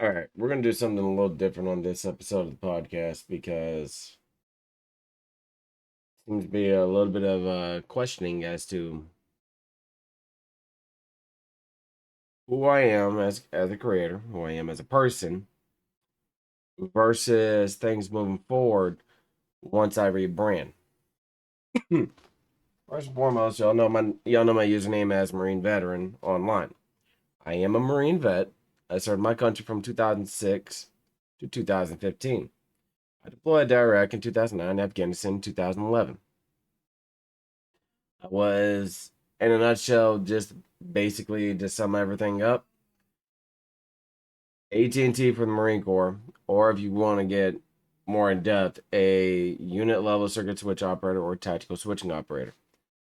All right, we're gonna do something a little different on this episode of the podcast because seems to be a little bit of questioning as to who I am as a creator, who I am as a person, versus things moving forward once I rebrand. First and foremost, y'all know my username as Marine Veteran online. I am a Marine vet. I served my country from 2006 to 2015. I deployed to Iraq in 2009, Afghanistan in 2011. I was, in a nutshell, just basically to sum everything up, AT&T for the Marine Corps, or if you want to get more in depth, a unit level circuit switch operator or tactical switching operator.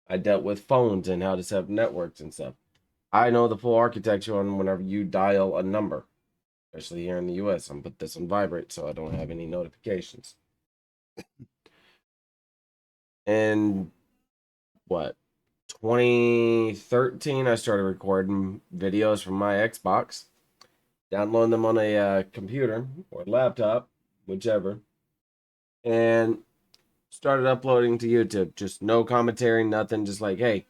I dealt with phones and how to set up networks and stuff. I know the full architecture on whenever you dial a number, especially here in the US. I'm put this on vibrate so I don't have any notifications. And what, 2013, I started recording videos from my Xbox, downloading them on a computer or laptop, whichever, and started uploading to YouTube. Just no commentary, nothing. Just like, hey,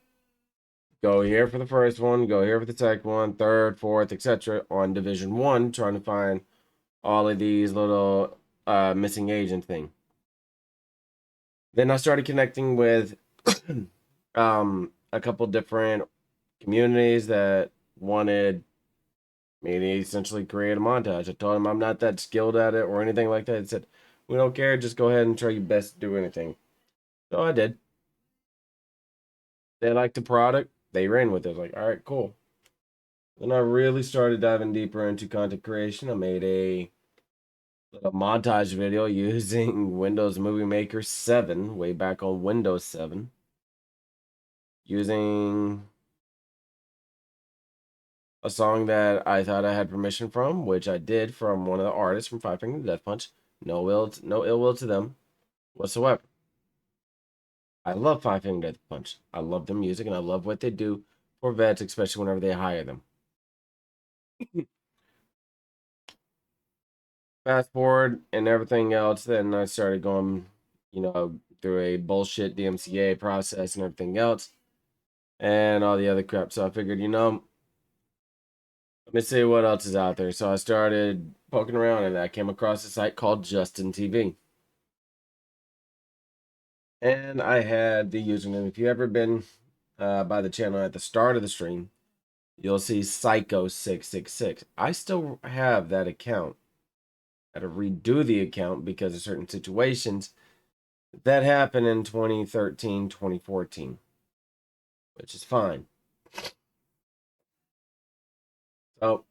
go here for the first one, go here for the second one, third, fourth, etc. On Division 1, trying to find all of these little missing agent thing. Then I started connecting with a couple different communities that wanted me to essentially create a montage. I told them I'm not that skilled at it or anything like that. They said, we don't care, just go ahead and try your best to do anything. So I did. They liked the product, they ran with it. I was like, all right, cool. Then I really started diving deeper into content creation. I made a montage video using Windows Movie Maker 7, way back on Windows 7, using a song that I thought I had permission from, which I did, from one of the artists from Five Finger Death Punch. No ill will to them whatsoever. I love Five Finger Death Punch. I love their music and I love what they do for vets, especially whenever they hire them. Fast forward and everything else, then I started going, through a bullshit DMCA process and everything else and all the other crap. So I figured, let me see what else is out there. So I started poking around and I came across a site called Justin TV. And I had the username. If you ever been by the channel at the start of the stream, you'll see Psycho666. I still have that account. I had to redo the account because of certain situations that happened in 2013, 2014, which is fine. So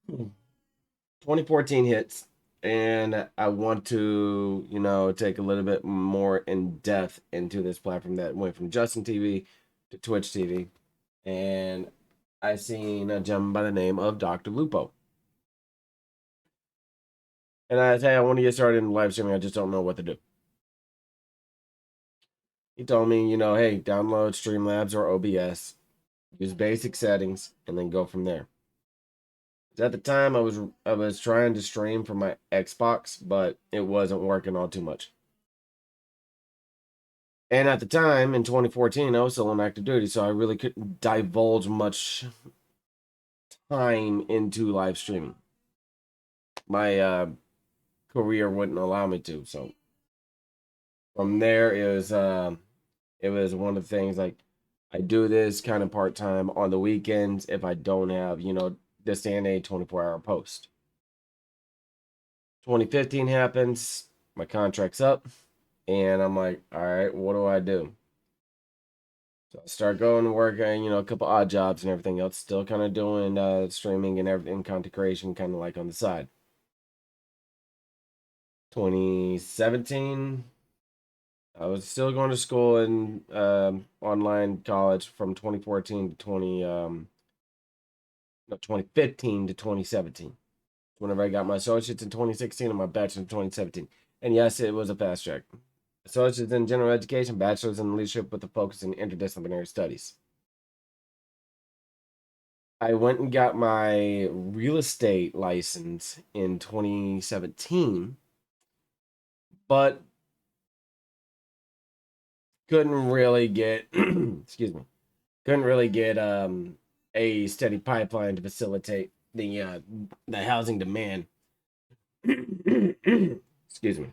2014 hits, and I want to, take a little bit more in depth into this platform that went from Justin TV to Twitch TV. And I seen a gentleman by the name of Dr. Lupo. And I tell you, I want to get started in live streaming. I just don't know what to do. He told me, hey, download Streamlabs or OBS, use basic settings, and then go from there. At the time, I was trying to stream from my Xbox, but it wasn't working all too much. And at the time, in 2014, I was still on active duty, so I really couldn't divulge much time into live streaming. My career wouldn't allow me to. So from there, it was one of the things, like, I do this kind of part time on the weekends if I don't have, this day and age 24-hour post. 2015 happens, my contract's up, and I'm like, all right, what do I do? So I start going to work, a couple odd jobs and everything else, still kind of doing streaming and everything, content creation, kind of like on the side. 2017, I was still going to school in online college from 2014 to 2015 to 2017. Whenever I got my associates in 2016 and my bachelor's in 2017. And yes, it was a fast track. Associates in general education, bachelor's in leadership with a focus in interdisciplinary studies. I went and got my real estate license in 2017, but couldn't really get excuse me, couldn't really get a steady pipeline to facilitate the housing demand excuse me,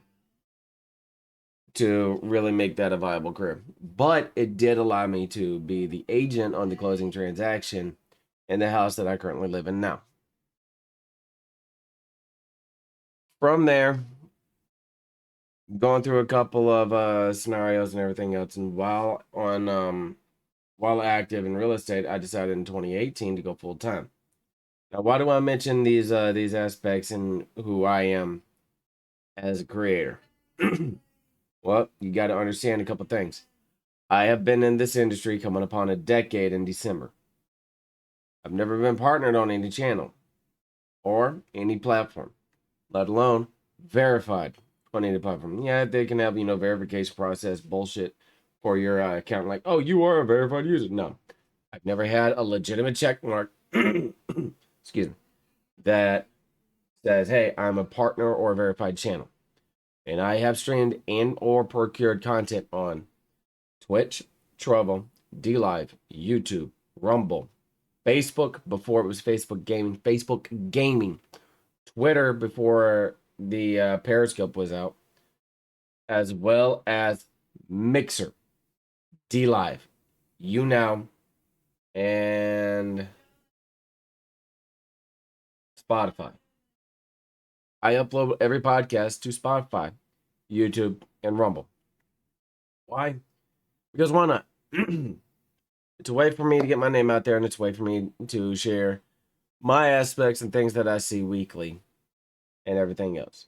to really make that a viable career. But it did allow me to be the agent on the closing transaction in the house that I currently live in now. From there, going through a couple of scenarios and everything else, and while active in real estate, I decided in 2018 to go full time. Now, why do I mention these aspects and who I am as a creator? Well, you got to understand a couple things. I have been in this industry coming upon a decade in December. I've never been partnered on any channel or any platform, let alone verified on any platform. Yeah, they can have, verification process bullshit for your account, like, oh, you are a verified user. No, I've never had a legitimate check mark, excuse me, that says, hey, I'm a partner or a verified channel. And I have streamed and or procured content on Twitch, Trovo, DLive, YouTube, Rumble, Facebook before it was Facebook Gaming, Twitter before the Periscope was out, as well as Mixer, DLive, YouNow, and Spotify. I upload every podcast to Spotify, YouTube, and Rumble. Why? Because why not? It's a way for me to get my name out there, and it's a way for me to share my aspects and things that I see weekly and everything else.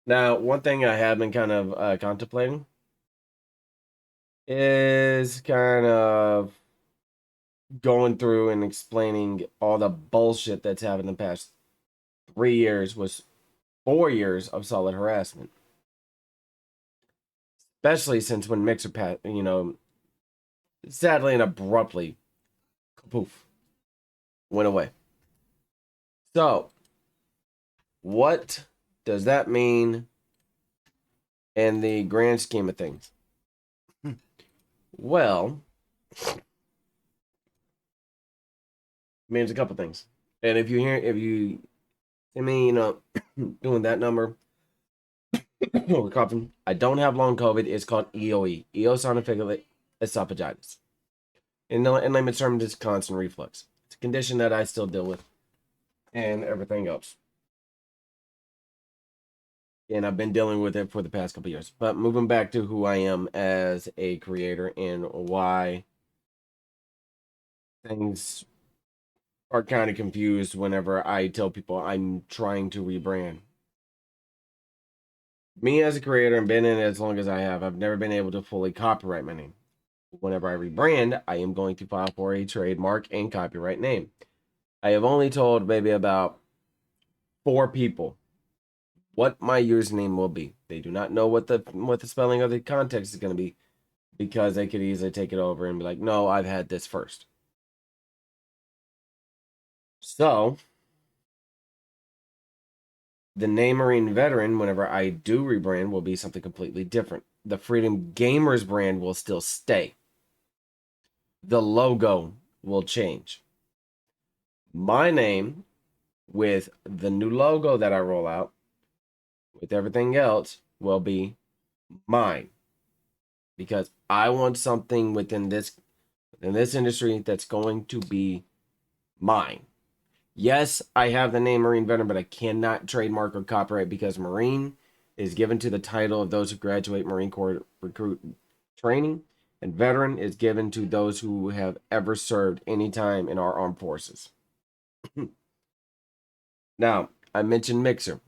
Now, one thing I have been kind of contemplating is kind of going through and explaining all the bullshit that's happened in the past 3 years, was 4 years of solid harassment. Especially since when Mixer sadly and abruptly, poof, went away. So, what does that mean in the grand scheme of things? Well, it means a couple things. And if you see me, doing that number, coughing, I don't have long COVID. It's called EOE, eosinophilic esophagitis. In layman's terms, it's constant reflux. It's a condition that I still deal with and everything else. And I've been dealing with it for the past couple years. But moving back to who I am as a creator and why things are kind of confused whenever I tell people I'm trying to rebrand. Me as a creator and been in it as long as I have, I've never been able to fully copyright my name. Whenever I rebrand, I am going to file for a trademark and copyright name. I have only told maybe about 4 people what my username will be. They do not know what the spelling of the context is going to be, because they could easily take it over and be like, no, I've had this first. So, the name Marine Veteran, whenever I do rebrand, will be something completely different. The Freedom Gamers brand will still stay. The logo will change. My name, with the new logo that I roll out, with everything else, will be mine. Because I want something within this industry that's going to be mine. Yes, I have the name Marine Veteran, but I cannot trademark or copyright, because Marine is given to the title of those who graduate Marine Corps recruit training, and veteran is given to those who have ever served any time in our armed forces. Now, I mentioned Mixer.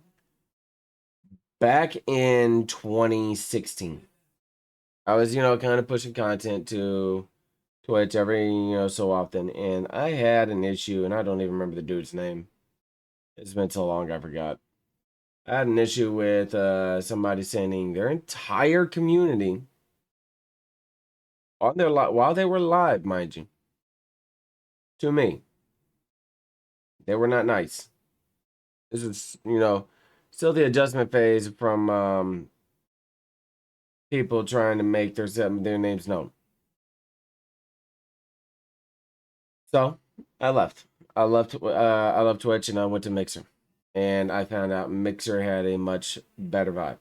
Back in 2016, I was, kind of pushing content to Twitch every, so often, and I had an issue, and I don't even remember the dude's name. It's been so long, I forgot. I had an issue with somebody sending their entire community on their while they were live, mind you, to me. They were not nice. This is, still the adjustment phase from people trying to make their names known. So I left. I left Twitch and I went to Mixer, and I found out Mixer had a much better vibe,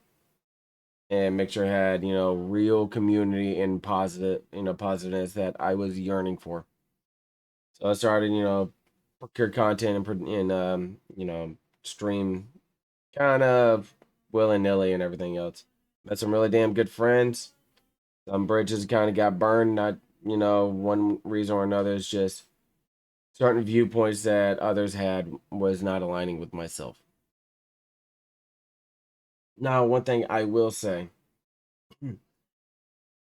and Mixer had real community and positiveness that I was yearning for. So I started procure content and stream kind of willy nilly and everything else. Met some really damn good friends. Some bridges kind of got burned. Not one reason or another. It's just certain viewpoints that others had was not aligning with myself. Now, one thing I will say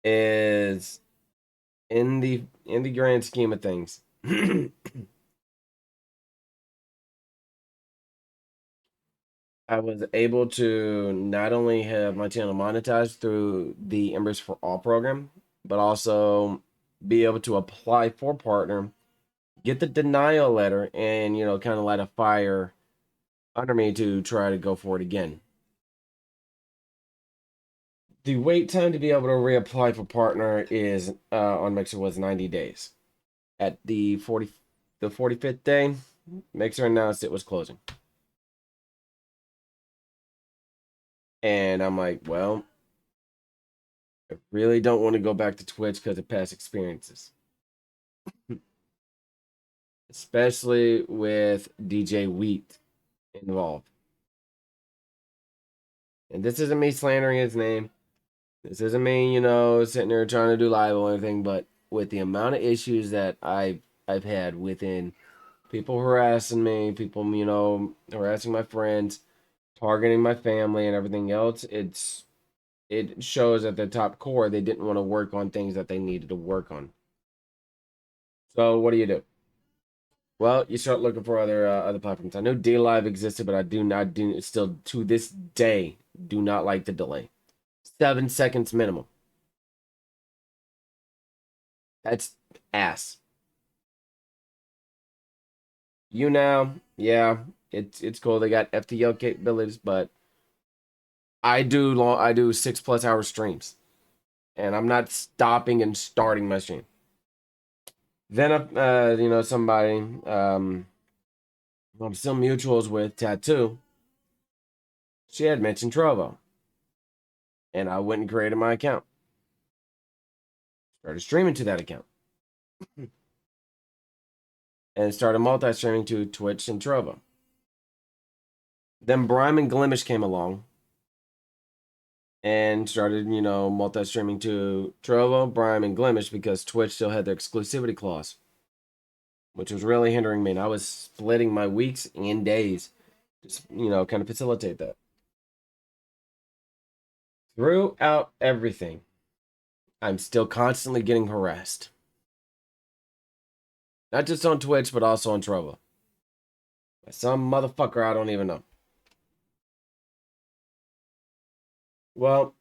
is in the grand scheme of things, I was able to not only have my channel monetized through the Embers for All program, but also be able to apply for partner, get the denial letter, and kind of light a fire under me to try to go for it again. The wait time to be able to reapply for partner is on Mixer was 90 days. At the 45th day, Mixer announced it was closing. And I'm like, well, I really don't want to go back to Twitch because of past experiences. Especially with DJ Wheat involved. And this isn't me slandering his name. This isn't me, sitting there trying to do live or anything, but with the amount of issues that I've had within people harassing me, people, harassing my friends, targeting my family and everything else, it shows at the top core they didn't want to work on things that they needed to work on. So what do? Well, you start looking for other platforms. I know D Live existed, but I do still to this day do not like the delay. 7 seconds minimum. That's ass. Now, yeah, it's cool. They got FTL capabilities, but I do 6+ hour streams, and I'm not stopping and starting my stream. Then somebody I'm still mutuals with Tattoo. She had mentioned Trovo, and I went and created my account. Started streaming to that account, and started multi-streaming to Twitch and Trovo. Then Brime and Glimish came along and started, multi-streaming to Trovo, Brime, and Glimish because Twitch still had their exclusivity clause, which was really hindering me. And I was splitting my weeks and days, just, kind of facilitate that. Throughout everything, I'm still constantly getting harassed. Not just on Twitch, but also on Trovo. By some motherfucker I don't even know. Well,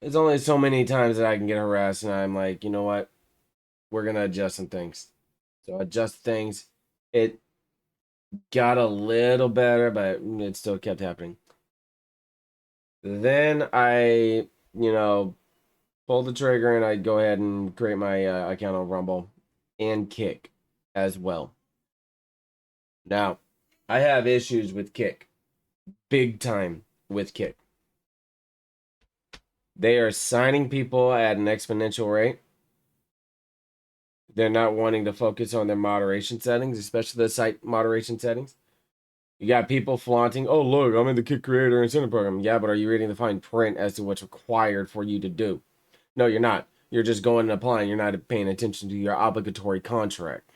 there's only so many times that I can get harassed, and I'm like, you know what? We're gonna adjust some things. So adjust things. It got a little better, but it still kept happening. Then I, pull the trigger and I go ahead and create my account on Rumble and Kick as well. Now, I have issues with Kick. Big time with Kick. They are signing people at an exponential rate. They're not wanting to focus on their moderation settings, especially the site moderation settings. You got people flaunting, oh, look, I'm in the Kick Creator Incentive Program. Yeah, but are you reading the fine print as to what's required for you to do? No, you're not. You're just going and applying. You're not paying attention to your obligatory contract.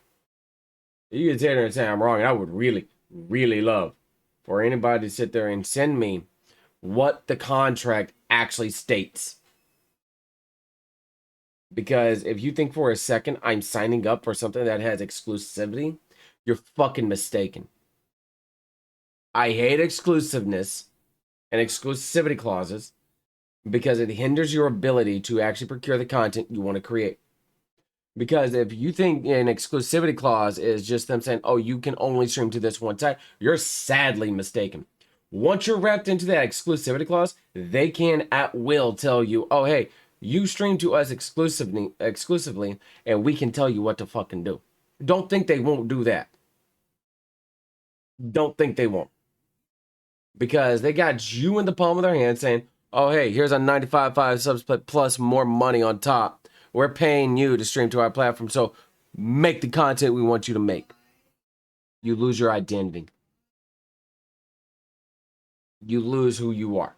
You can sit there and say I'm wrong, and I would really, really love for anybody to sit there and send me what the contract actually states. Because if you think for a second I'm signing up for something that has exclusivity, you're fucking mistaken. I hate exclusiveness and exclusivity clauses, because it hinders your ability to actually procure the content you want to create. Because if you think an exclusivity clause is just them saying, oh, you can only stream to this one site, you're sadly mistaken. Once you're wrapped into that exclusivity clause, they can at will tell you, oh, hey, you stream to us exclusively, and we can tell you what to fucking do. Don't think they won't do that. Don't think they won't. Because they got you in the palm of their hand saying, oh, hey, here's a 95.5 subsplit plus more money on top. We're paying you to stream to our platform, so make the content we want you to make. You lose your identity. You lose who you are.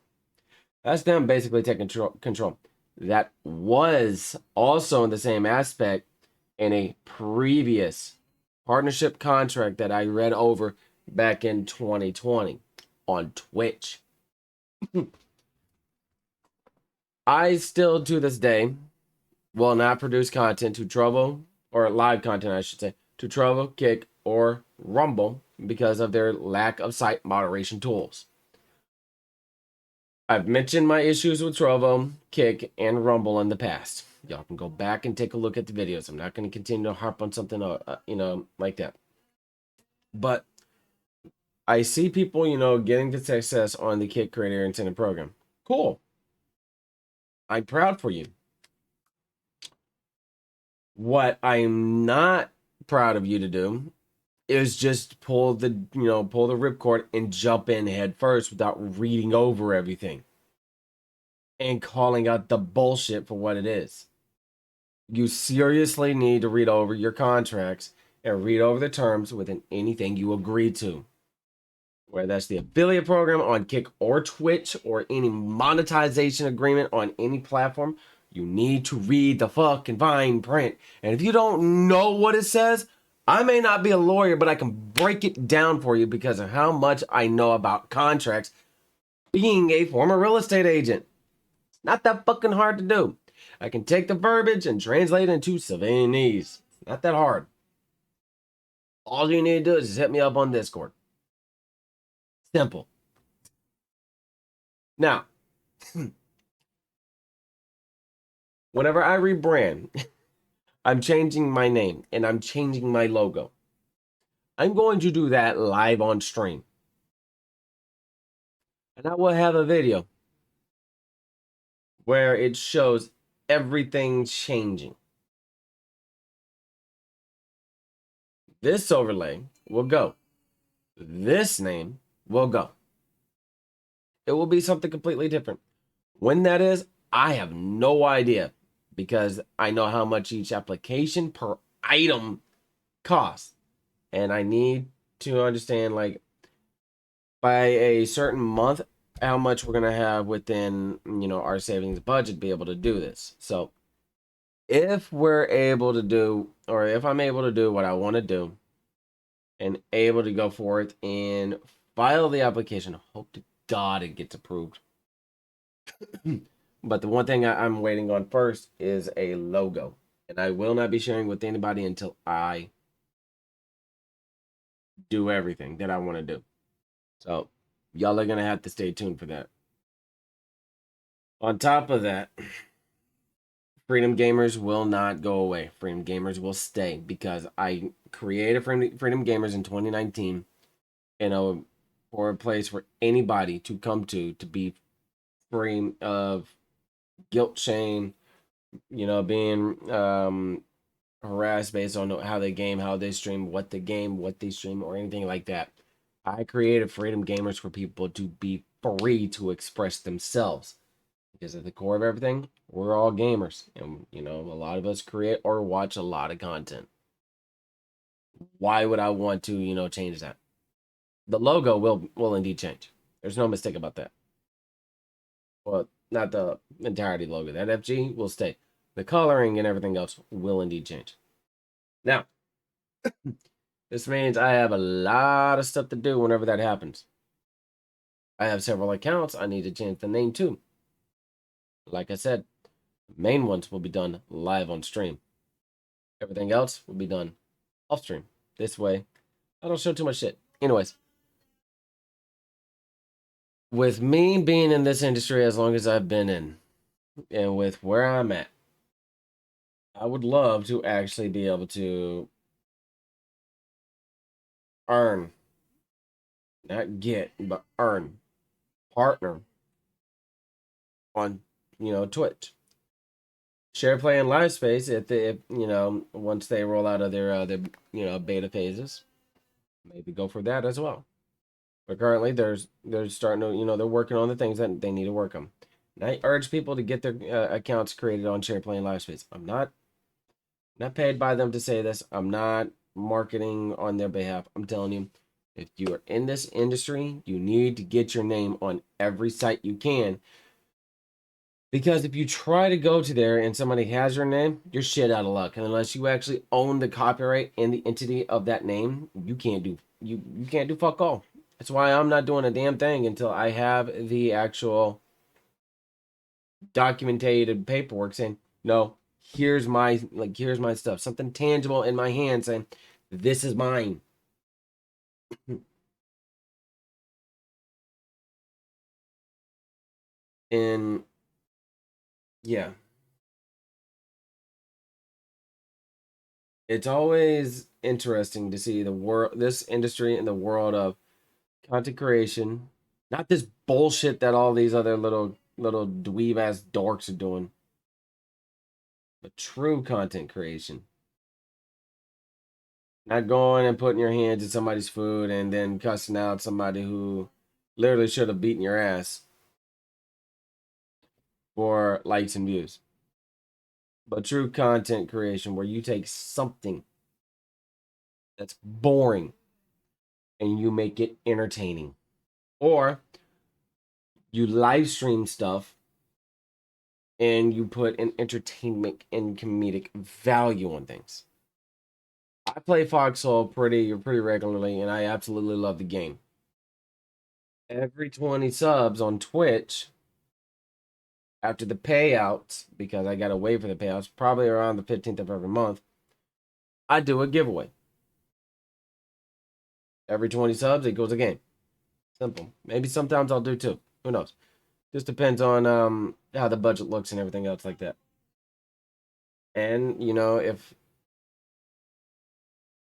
That's them basically taking control. That was also in the same aspect in a previous partnership contract that I read over back in 2020 on Twitch. I still, to this day, will not produce content to Trovo, or live content, I should say, to Trovo, Kick, or Rumble because of their lack of site moderation tools. I've mentioned my issues with Trovo, Kick, and Rumble in the past. Y'all can go back and take a look at the videos. I'm not going to continue to harp on something, like that. But I see people, getting to success on the Kick Creator Incentive Program. Cool. I'm proud for you. What I'm not proud of you to do is just pull the ripcord and jump in head first without reading over everything and calling out the bullshit for what it is. You seriously need to read over your contracts and read over the terms within anything you agree to. Whether that's the affiliate program on Kick or Twitch or any monetization agreement on any platform, you need to read the fucking fine print. And if you don't know what it says, I may not be a lawyer, but I can break it down for you because of how much I know about contracts being a former real estate agent. Not that fucking hard to do. I can take the verbiage and translate it into Savannese. Not that hard. All you need to do is just hit me up on Discord. Simple. Now, whenever I rebrand, I'm changing my name and I'm changing my logo. I'm going to do that live on stream. And I will have a video where it shows everything changing. This overlay will go. This name will go. It will be something completely different. When that is, I have no idea because I know how much each application per item costs. And I need to understand, like, by a certain month, how much we're going to have within, our savings budget to be able to do this. So if we're able to do, or if I'm able to do what I want to do and able to go forth and file the application, hope to God it gets approved. But the one thing I'm waiting on first is a logo. And I will not be sharing with anybody until I do everything that I want to do. So y'all are going to have to stay tuned for that. On top of that, Freedom Gamers will not go away. Freedom Gamers will stay because I created Freedom Gamers in 2019, for a place for anybody to come to be free of guilt, shame, being harassed based on how they game, how they stream, what they stream, or anything like that. I created Freedom Gamers for people to be free to express themselves. Because at the core of everything, we're all gamers. And, a lot of us create or watch a lot of content. Why would I want to, change that? The logo will indeed change. There's no mistake about that. Well, not the entirety logo. That FG will stay. The coloring and everything else will indeed change. Now, this means I have a lot of stuff to do whenever that happens. I have several accounts I need to change the name to. Like I said, main ones will be done live on stream. Everything else will be done off stream. This way, I don't show too much shit. Anyways, with me being in this industry as long as I've been in, and with where I'm at, I would love to actually be able to earn, not get, but earn, partner on, Twitch. Share play and live space if once they roll out of their beta phases, maybe go for that as well. But currently they're starting to they're working on the things that they need to work on. And I urge people to get their accounts created on Share play and live space. I'm not paid by them to say this. I'm not marketing on their behalf. I'm telling you, if you are in this industry, you need to get your name on every site you can. Because if you try to go to there and somebody has your name, you're shit out of luck. And unless you actually own the copyright and the entity of that name, you can't do fuck all. That's why I'm not doing a damn thing until I have the actual documented paperwork saying, no, here's my stuff. Something tangible in my hand saying, this is mine. And yeah, it's always interesting to see this industry in the world of content creation. Not this bullshit that all these other little dweeb ass dorks are doing, but true content creation. Not going and putting your hands in somebody's food and then cussing out somebody who literally should have beaten your ass for likes and views. But true content creation where you take something that's boring and you make it entertaining. Or you live stream stuff and you put an entertainment and comedic value on things. I play Foxhole pretty regularly, and I absolutely love the game. Every 20 subs on Twitch, after the payouts, because I gotta wait for the payouts, probably around the 15th of every month, I do a giveaway. Every 20 subs, it goes a game. Simple. Maybe sometimes I'll do two. Who knows? Just depends on how the budget looks and everything else like that. And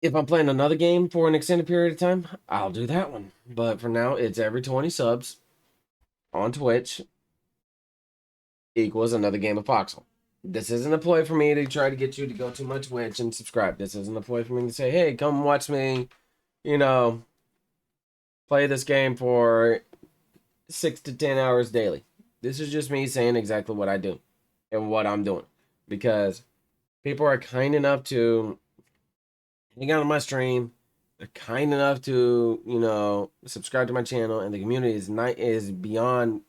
if I'm playing another game for an extended period of time, I'll do that one. But for now, it's every 20 subs on Twitch equals another game of Foxhole. This isn't a ploy for me to try to get you to go to my Twitch and subscribe. This isn't a ploy for me to say, hey, come watch me, you know, play this game for 6 to 10 hours daily. This is just me saying exactly what I do and what I'm doing. Because people are kind enough to hang out on my stream. They're kind enough to, subscribe to my channel, and the community is beyond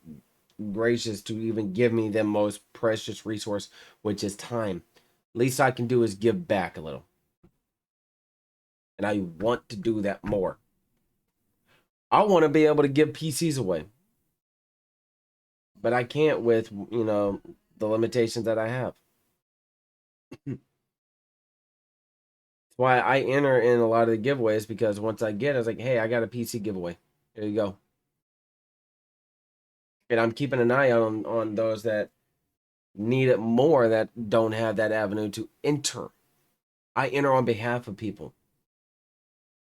gracious to even give me the most precious resource, which is time. Least I can do is give back a little. And I want to do that more. I want to be able to give PCs away. But I can't with, the limitations that I have. That's why I enter in a lot of the giveaways, because once I get it, I was like, hey, I got a PC giveaway. There you go. And I'm keeping an eye out on those that need it more, that don't have that avenue to enter. I enter on behalf of people.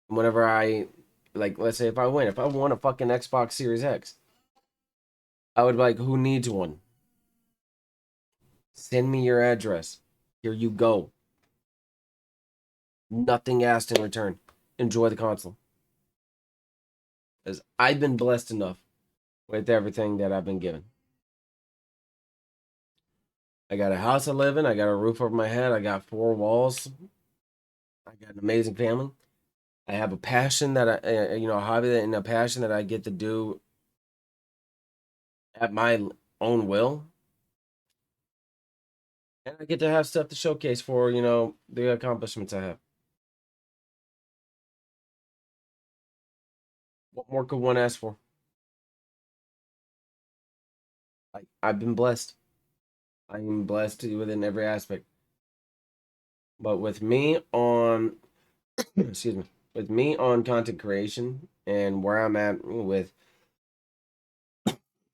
Whenever let's say if I won a fucking Xbox Series X, I would be like, who needs one? Send me your address. Here you go. Nothing asked in return. Enjoy the console. Because I've been blessed enough with everything that I've been given. I got a house I live in. I got a roof over my head. I got 4 walls. I got an amazing family. I have a passion that a hobby and a passion that I get to do at my own will. And I get to have stuff to showcase for, the accomplishments I have. What more could one ask for? I've been blessed. I am blessed within every aspect. But with me on, excuse me, with me on content creation and where I'm at with,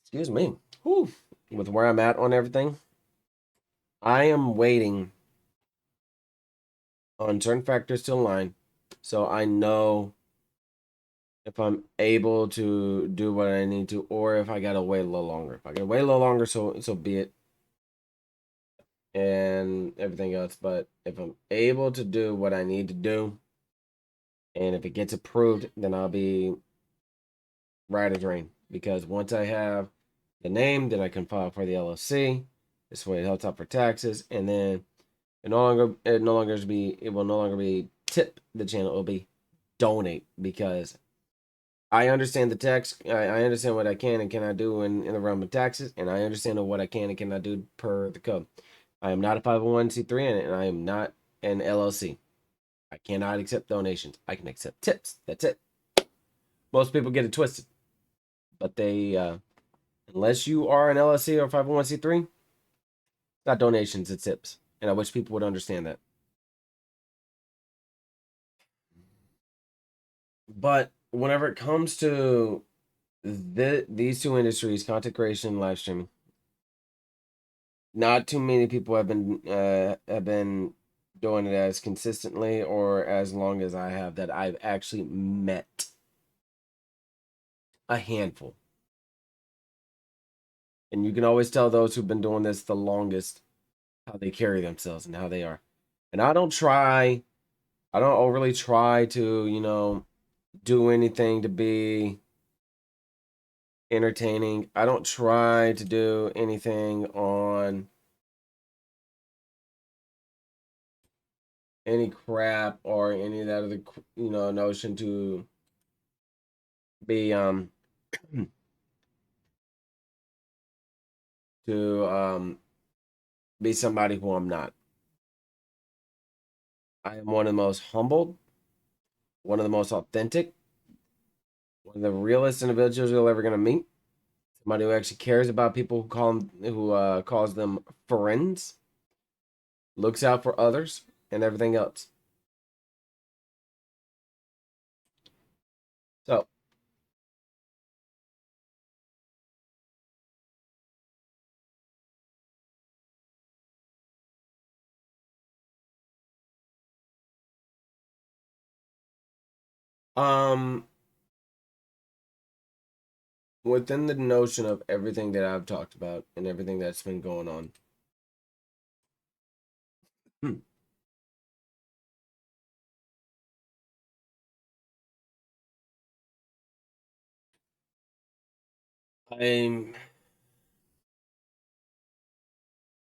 excuse me, whew, with where I'm at on everything, I am waiting on certain factors to align, so I know if I'm able to do what I need to, or if I gotta wait a little longer. If I gotta wait a little longer, so be it, and everything else. But if I'm able to do what I need to do, and if it gets approved, then I'll be right as rain. Because once I have the name, then I can file for the LLC. This way, it helps out for taxes, and then it will no longer be tip the channel. It will be donate, because I understand the tax. I understand what I can and cannot do in the realm of taxes, and I understand what I can and cannot do per the code. I am not a 501c3, and I am not an LLC. I cannot accept donations. I can accept tips. That's it. Most people get it twisted, but unless you are an LLC or 501c3, it's not donations, it's tips. And I wish people would understand that. But whenever it comes to these two industries, content creation and live streaming, not too many people have been doing it as consistently or as long as I have, that I've actually met. A handful. And you can always tell those who've been doing this the longest how they carry themselves and how they are. And I don't overly try to, do anything to be entertaining. I don't try to do anything on any crap or any of that other, notion to be to be somebody who I'm not. I am one of the most humbled, one of the most authentic, one of the realest individuals you're ever gonna meet. Somebody who actually cares about people, who calls them friends, looks out for others, and everything else. So, um, within the notion of everything that I've talked about and everything that's been going on, hmm, I'm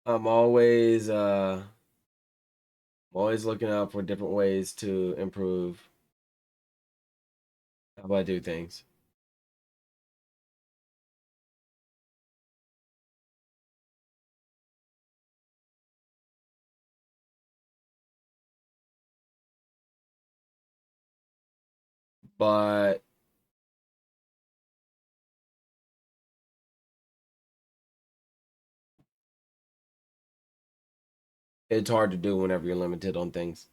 I'm always looking out for different ways to improve how I do things. But it's hard to do whenever you're limited on things.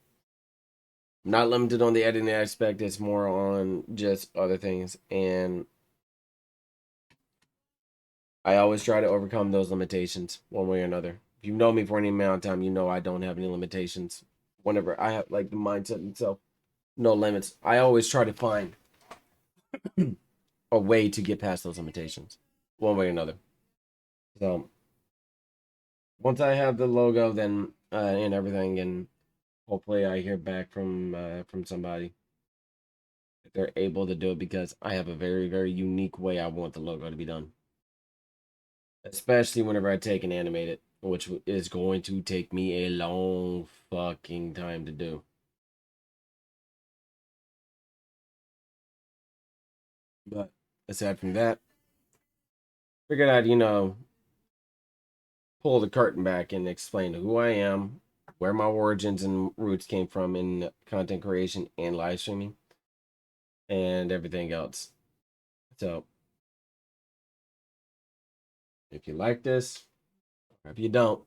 I'm not limited on the editing aspect, it's more on just other things. And I always try to overcome those limitations one way or another. If you know me for any amount of time, you know I don't have any limitations. Whenever I have like the mindset itself, no limits. I always try to find a way to get past those limitations, one way or another. So once I have the logo, then and everything, and hopefully I hear back from somebody if they're able to do it, because I have a very very unique way I want the logo to be done. Especially whenever I take and animate it, which is going to take me a long fucking time to do. But aside from that, figured I'd, pull the curtain back and explain who I am, where my origins and roots came from in content creation and live streaming, and everything else. So, if you like this, or if you don't,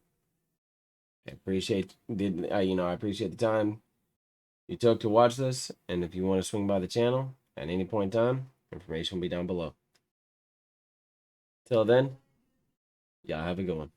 I appreciate the time you took to watch this, and if you want to swing by the channel at any point in time, information will be down below. Till then, y'all have a good one.